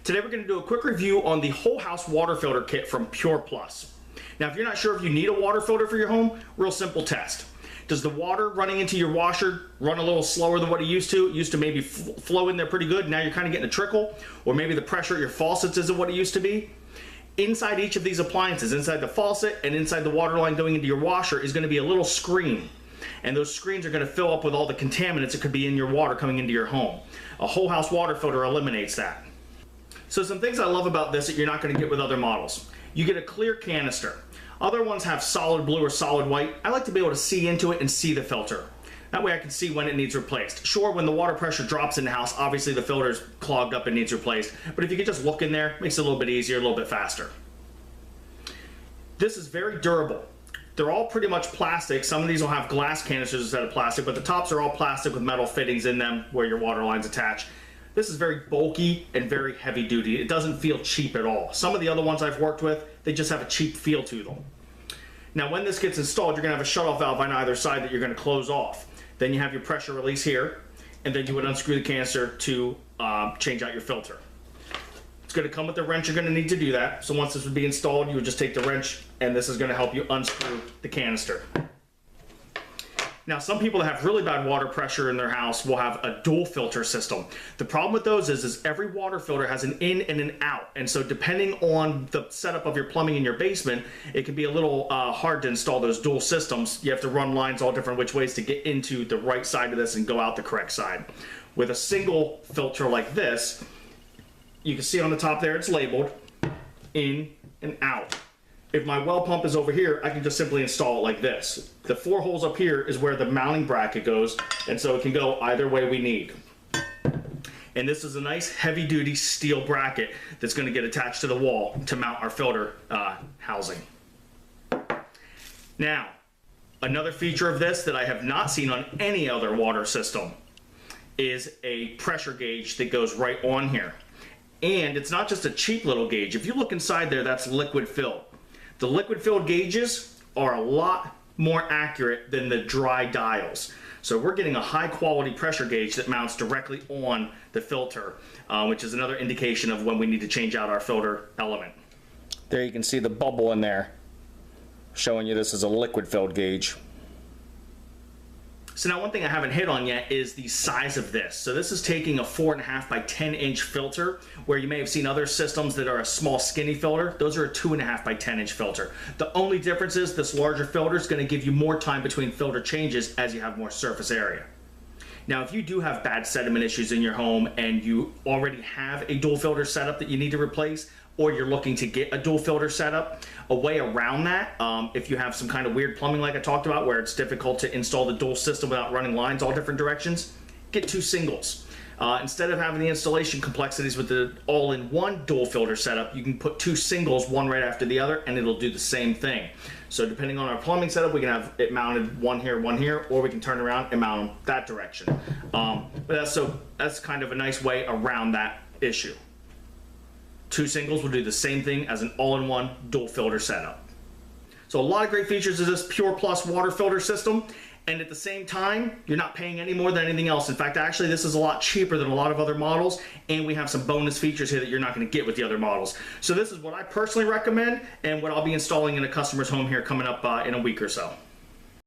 Today we're going to do a quick review on the whole house water filter kit from PUREPLUS. Now if you're not sure if you need a water filter for your home, real simple test. Does the water running into your washer run a little slower than what it used to? It used to maybe flow in there pretty good, now you're kind of getting a trickle, or maybe the pressure at your faucets isn't what it used to be. Inside each of these appliances, inside the faucet and inside the water line going into your washer is going to be a little screen. And those screens are going to fill up with all the contaminants that could be in your water coming into your home. A whole house water filter eliminates that. So some things I love about this that you're not going to get with other models. You get a clear canister. Other ones have solid blue or solid white. I like to be able to see into it and see the filter. That way I can see when it needs replaced. Sure, when the water pressure drops in the house, obviously the filter's clogged up and needs replaced. But if you could just look in there, it makes it a little bit easier, a little bit faster. This is very durable. They're all pretty much plastic. Some of these will have glass canisters instead of plastic, but the tops are all plastic with metal fittings in them where your water lines attach. This is very bulky and very heavy duty. It doesn't feel cheap at all. Some of the other ones I've worked with, they just have a cheap feel to them. Now when this gets installed, you're gonna have a shutoff valve on either side that you're gonna close off. Then you have your pressure release here, and then you would unscrew the canister to change out your filter. It's going to come with the wrench. You're going to need to do that. So once this would be installed, you would just take the wrench, and this is going to help you unscrew the canister. Now, some people that have really bad water pressure in their house will have a dual filter system. The problem with those is every water filter has an in and an out. And so depending on the setup of your plumbing in your basement, it can be a little hard to install those dual systems. You have to run lines all different which ways to get into the right side of this and go out the correct side. With a single filter like this, you can see on the top there, it's labeled in and out. If my well pump is over here, I can just simply install it like this. The 4 holes up here is where the mounting bracket goes, and so it can go either way we need. And this is a nice heavy duty steel bracket that's going to get attached to the wall to mount our filter housing. Now, another feature of this that I have not seen on any other water system is a pressure gauge that goes right on here. And it's not just a cheap little gauge. If you look inside there, that's liquid filled. The liquid filled gauges are a lot more accurate than the dry dials. So we're getting a high quality pressure gauge that mounts directly on the filter, which is another indication of when we need to change out our filter element. There you can see the bubble in there, showing you this is a liquid filled gauge. So now one thing I haven't hit on yet is the size of this. So this is taking a 4.5 by 10 inch filter, where you may have seen other systems that are a small skinny filter. Those are a 2.5 by 10 inch filter. The only difference is this larger filter is going to give you more time between filter changes as you have more surface area. Now if you do have bad sediment issues in your home and you already have a dual filter setup that you need to replace, or you're looking to get a dual filter setup, a way around that, if you have some kind of weird plumbing like I talked about where it's difficult to install the dual system without running lines all different directions, get 2 singles. Instead of having the installation complexities with the all-in-one dual filter setup, you can put 2 singles, one right after the other, and it'll do the same thing. So depending on our plumbing setup, we can have it mounted one here, or we can turn around and mount them that direction. But that's kind of a nice way around that issue. 2 singles will do the same thing as an all-in-one dual filter setup. So a lot of great features of this PUREPLUS water filter system, and at the same time, you're not paying any more than anything else. In fact, actually, this is a lot cheaper than a lot of other models, and we have some bonus features here that you're not going to get with the other models. So this is what I personally recommend, and what I'll be installing in a customer's home here coming up in a week or so.